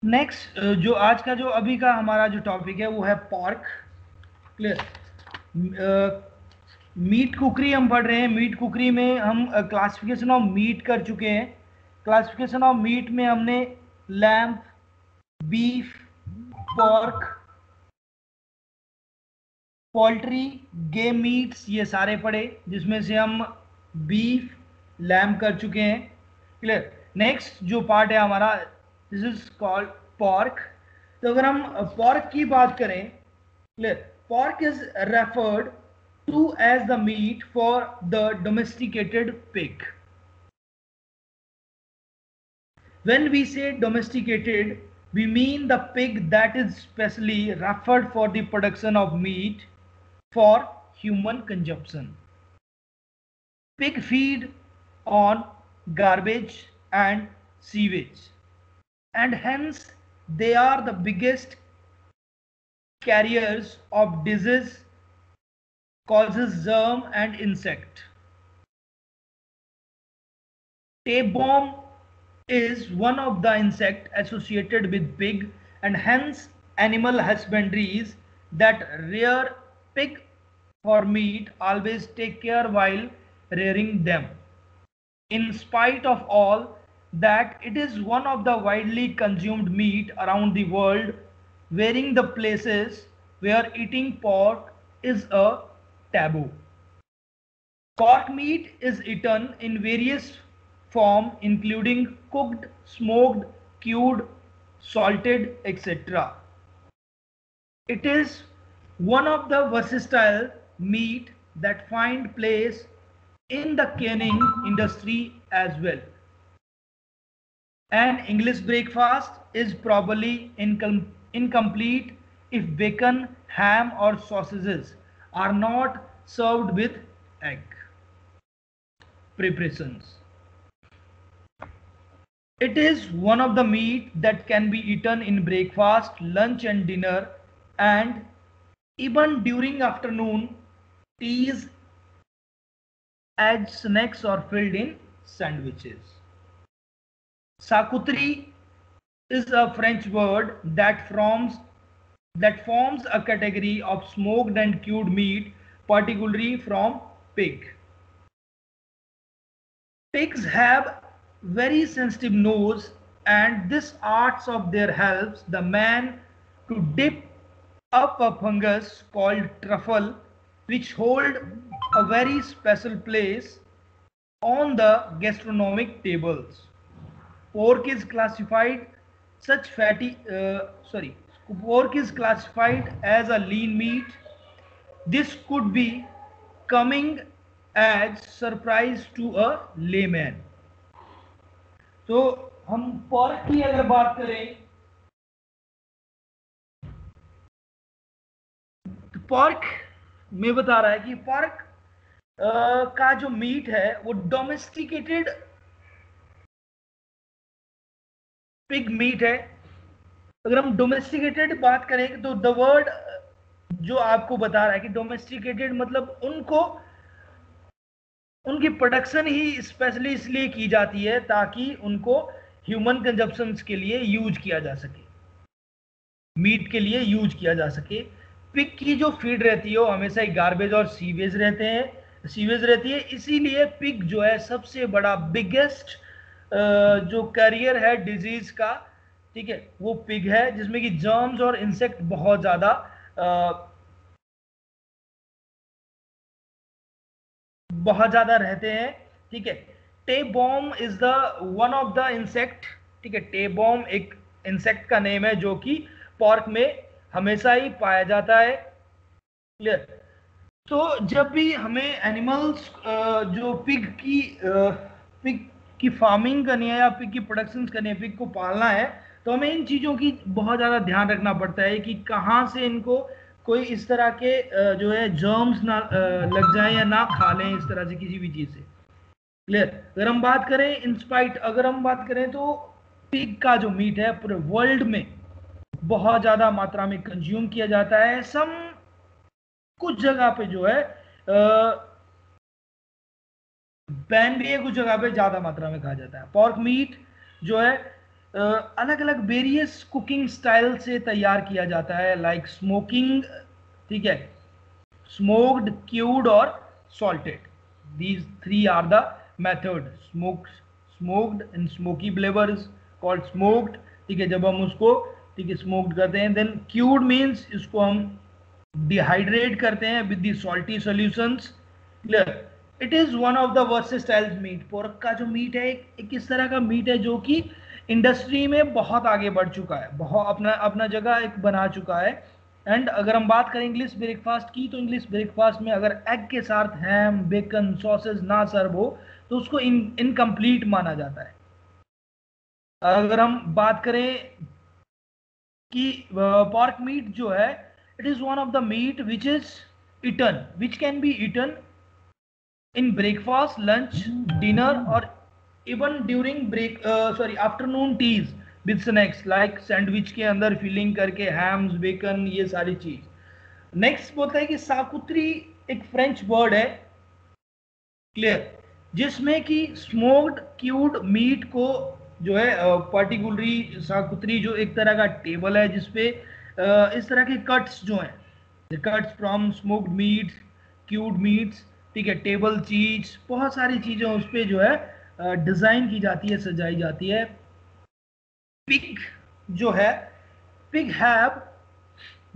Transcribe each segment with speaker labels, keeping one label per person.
Speaker 1: Next जो आज का जो अभी का हमारा जो टॉपिक है वो है पॉर्क। क्लियर। मीट कुकरी हम पढ़ रहे हैं। मीट कुकरी में हम क्लासिफिकेशन ऑफ मीट कर चुके हैं। क्लासिफिकेशन ऑफ मीट में हमने lamb, beef, pork, poultry, game meets ये सारे पढ़े, जिसमें से हम बीफ, लैम्ब कर चुके हैं। क्लियर। नेक्स्ट जो पार्ट है हमारा, दिस इज कॉल्ड पॉर्क। तो अगर हम पॉर्क की बात करें, clear, pork is referred to as the meat for the domesticated pig. When we say domesticated, we mean the pig that is specially referred for the production of meat for human consumption. Pig feed on garbage and sewage, and hence they are the biggest carriers of disease, causes germ and insect. Tapeworm is one of the insect associated with pig, and hence animal husbandries that rear pig for meat always take care while rearing them. In spite of all that, it is one of the widely consumed meat around the world, varying the places where eating pork is a taboo. Pork meat is eaten in various forms including cooked, smoked, cured, salted, etc. It is one of the versatile meat that find place in the canning industry as well. An English breakfast is probably incomplete if bacon, ham or sausages are not served with egg. Preparations. It is one of the meat that can be eaten in breakfast, lunch and dinner, and even during afternoon teas as snacks or filled in sandwiches. Charcuterie is a French word that forms a category of smoked and cured meat, particularly from pig. Pigs have very sensitive nose, and this arts of their helps the man to dip up a fungus called truffle, which hold a very special place on the gastronomic tables. Pork is classified such fatty sorry pork is classified as a lean meat. This could be coming as surprise to a layman. तो हम Perk की अगर बात करें तो Perk में बता रहा है कि पर्क का जो मीट है वो डोमेस्टिकेटेड पिग मीट है। अगर हम डोमेस्टिकेटेड बात करें तो द वर्ड जो आपको बता रहा है कि डोमेस्टिकेटेड मतलब उनको उनकी प्रोडक्शन ही स्पेशली इसलिए की जाती है ताकि उनको ह्यूमन कंजप्शन के लिए यूज किया जा सके, मीट के लिए यूज किया जा सके। पिग की जो फीड रहती है वो हमेशा ही गार्बेज और सीवेज रहती है, इसीलिए पिग जो है सबसे बड़ा बिगेस्ट जो कैरियर है डिजीज का, ठीक है, वो पिग है, जिसमें कि जर्म्स और इंसेक्ट बहुत ज्यादा रहते हैं। ठीक है। टेबॉम is the one of the insect. ठीक है, टेबॉम एक इंसेक्ट का नेम है जो कि पॉर्क में हमेशा ही पाया जाता है। क्लियर। तो जब भी हमें एनिमल्स जो पिग की फार्मिंग करनी है या पिग की प्रोडक्शन करनी है, पिग को पालना है, तो हमें इन चीज़ों की बहुत ज़्यादा ध्यान रखना पड़ता है कि कहाँ से इनको कोई इस तरह के जो है जर्म्स ना लग जाए या ना खा लें इस तरह से किसी भी चीज़ से। क्लियर। अगर हम बात करें तो पिग का जो मीट है पूरे वर्ल्ड में बहुत ज़्यादा मात्रा में कंज्यूम किया जाता है। सम कुछ जगह पे जो है बैन भी है, कुछ जगह पे ज्यादा मात्रा में खाया जाता है। पॉर्क मीट जो है अलग अलग वेरियस कुकिंग स्टाइल से तैयार किया जाता है, लाइक स्मोकिंग, ठीक है, स्मोक्ड, क्यूड और salted. These three are the method. Smoked and smoky flavours called smoked, ठीक है, जब हम उसको, ठीक है, स्मोक्ड करते हैं। देन क्यूड मीन्स इसको हम डिहाइड्रेट करते हैं with the salty solutions. Clear. It is one of the versatile meat. Pork का जो मीट है एक इस तरह का मीट है जो कि इंडस्ट्री में बहुत आगे बढ़ चुका है, बहुत अपना अपना जगह एक बना चुका है। एंड अगर हम बात करें इंग्लिश ब्रेकफास्ट की, तो इंग्लिश ब्रेकफास्ट में अगर एग के साथ हैम, बेकन, सॉसेज ना सर्व हो तो उसको इनकम्प्लीट माना जाता है। अगर हम बात करें कि पॉर्क मीट जो है, it is one of the meat which is eaten, which can be eaten in breakfast, lunch, dinner और even during afternoon teas with snacks, like sandwich के अंदर फिलिंग करके हैम्स, बेकन, ये सारी चीज। नेक्स्ट बोलता है कि साकुत्री एक फ्रेंच वर्ड है, क्लियर, जिसमें कि स्मोक्ड क्यूड मीट को जो है पर्टिकुलरली साकुत्री जो एक तरह का टेबल है जिसपे इस तरह के कट्स जो हैं, cuts from smoked meets, cued meets, ठीक है, टेबल चीज, बहुत सारी चीजें उस पे जो है डिजाइन की जाती है, सजाई जाती है। पिग जो है, pig have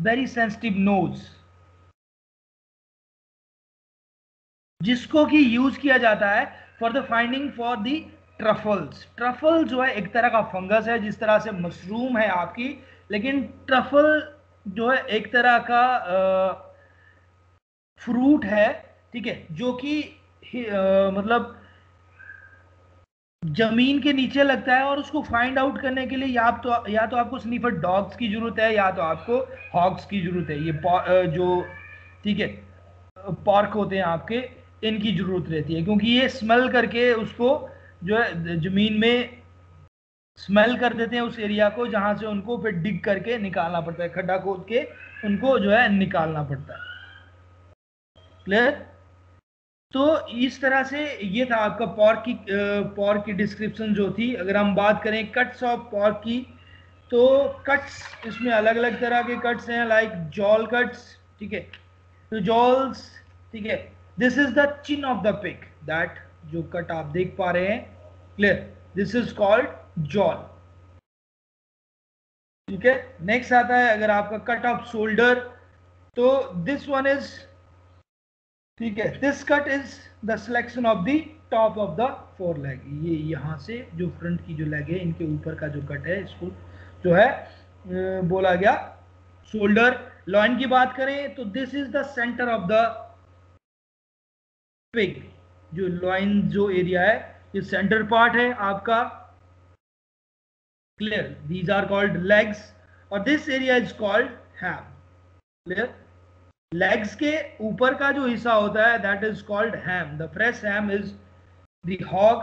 Speaker 1: very sensitive nose, जिसको कि यूज किया जाता है for the finding for the truffles. Truffle जो है एक तरह का फंगस है, जिस तरह से मशरूम है आपकी, लेकिन ट्रफल जो है एक तरह का फ्रूट है, ठीक है, जो कि मतलब जमीन के नीचे लगता है। और उसको फाइंड आउट करने के लिए या तो आपको स्नीफर डॉग्स की जरूरत है, या तो आपको हॉग्स की जरूरत है। ये जो, ठीक है, पॉर्क होते हैं आपके, इनकी जरूरत रहती है, क्योंकि ये स्मेल करके उसको जो है जमीन में स्मेल कर देते हैं उस एरिया को, जहां से उनको फिर डिग करके निकालना पड़ता है, खड्डा खोद के उनको जो है निकालना पड़ता है। क्लियर। तो इस तरह से ये था आपका पॉर्क की डिस्क्रिप्शन जो थी। अगर हम बात करें कट्स ऑफ पॉर्क की, तो कट्स इसमें अलग अलग तरह के कट्स हैं, लाइक जॉल कट्स, ठीक है, तो जॉल्स, ठीक है, this is the chin of the pig, that जो कट आप देख पा रहे हैं, क्लियर, दिस इज कॉल्ड जॉल, ठीक है। नेक्स्ट आता है अगर आपका कट ऑफ शोल्डर, तो दिस वन इज, ठीक है, this cut is the selection of the top of the four leg. ये यहाँ से जो फ्रंट की जो लेग है, इनके ऊपर का जो कट है, इसको जो है बोला गया शोल्डर। लॉइन की बात करें तो this is the centre of the pig. जो लॉइन जो एरिया है, ये सेंटर पार्ट है आपका, clear, these are called legs, और this area is called ham, clear. Legs के ऊपर का जो हिस्सा होता है, that is called ham. The fresh ham is the hog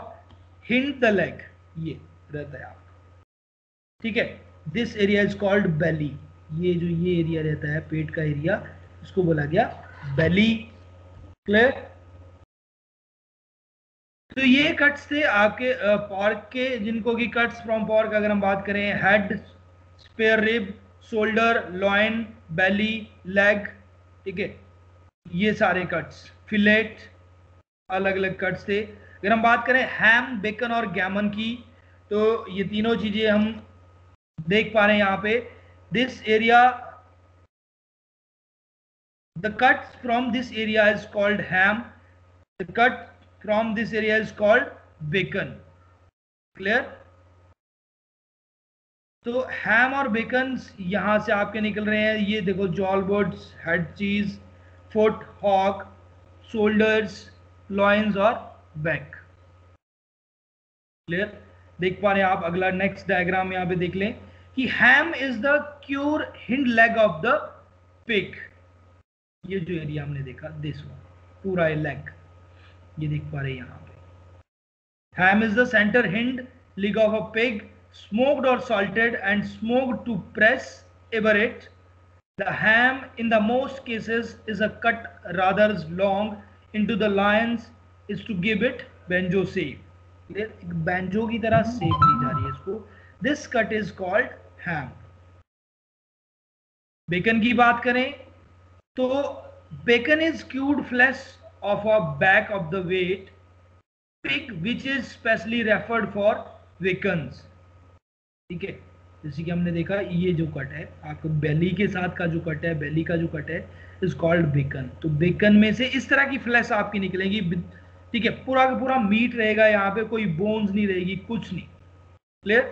Speaker 1: hind the leg, ये रहता है आपका, ठीक है। This area is called belly. ये जो ये एरिया रहता है पेट का एरिया, इसको बोला गया बेली, क्लियर। तो ये कट्स थे आपके पॉर्क के, जिनको कि कट्स फ्रॉम पॉर्क अगर हम बात करें, head, spare rib, shoulder, loin, belly, leg, ठीक है, ये सारे कट्स, फिलेट, अलग अलग कट्स थे। अगर हम बात करें हैम, बेकन और गैमन की, तो ये तीनों चीजें हम देख पा रहे हैं यहाँ पे। This area, the cuts from this area is called ham, the cut from this area is called bacon, clear. तो हैम और बेकन यहां से आपके निकल रहे हैं, ये देखो, जॉल बोर्ड्स, हेड चीज, फुट, हॉक, शोल्डर्स, लॉइंस और बैक, क्लियर। देख पा रहे हैं आप। अगला नेक्स्ट डायग्राम यहां पे देख लें कि ham is the cure hind leg of the pig. ये जो एरिया हमने देखा, दिस वन, पूरा लेग, ये देख पा रहे हैं यहां पे। Ham is the center hind leg of a pig, smoked or salted and smoked to press it. The ham, in the most cases, is a cut rather long into the loins, is to give it banjo shape. एक banjo की तरह shape दी जा रही है इसको, this cut is called ham. Bacon की बात करें तो bacon is cured flesh of a back of the wet pig which is specially referred for bacons. ठीक है, जैसे कि हमने देखा ये जो कट है आपको बेली के साथ का जो कट है, बेली का जो कट है इज कॉल्ड बेकन। तो बेकन में से इस तरह की फ्लैश आपकी निकलेगी। ठीक है, पूरा का पूरा मीट रहेगा, यहाँ पे कोई बोन्स नहीं रहेगी, कुछ नहीं। Clear?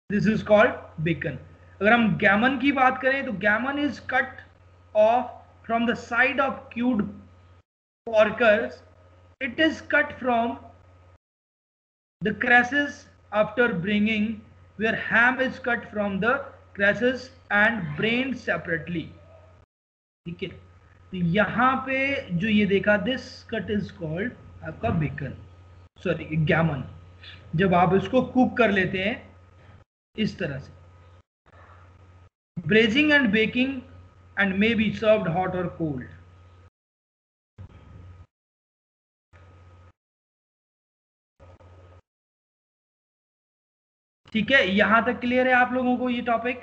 Speaker 1: This is called bacon. अगर हम गैमन की बात करें तो gammon is cut off from the side of cured porkers. It is cut from the crassus after bringing, where ham is cut from the crassus and brained separately. ठीक है, तो यहां पे जो ये देखा दिस कट इज कॉल्ड आपका bacon, sorry Gammon. जब आप इसको कुक कर लेते हैं इस तरह से, brazing and baking and may be served hot और कोल्ड। ठीक है, यहां तक क्लियर है आप लोगों को ये टॉपिक?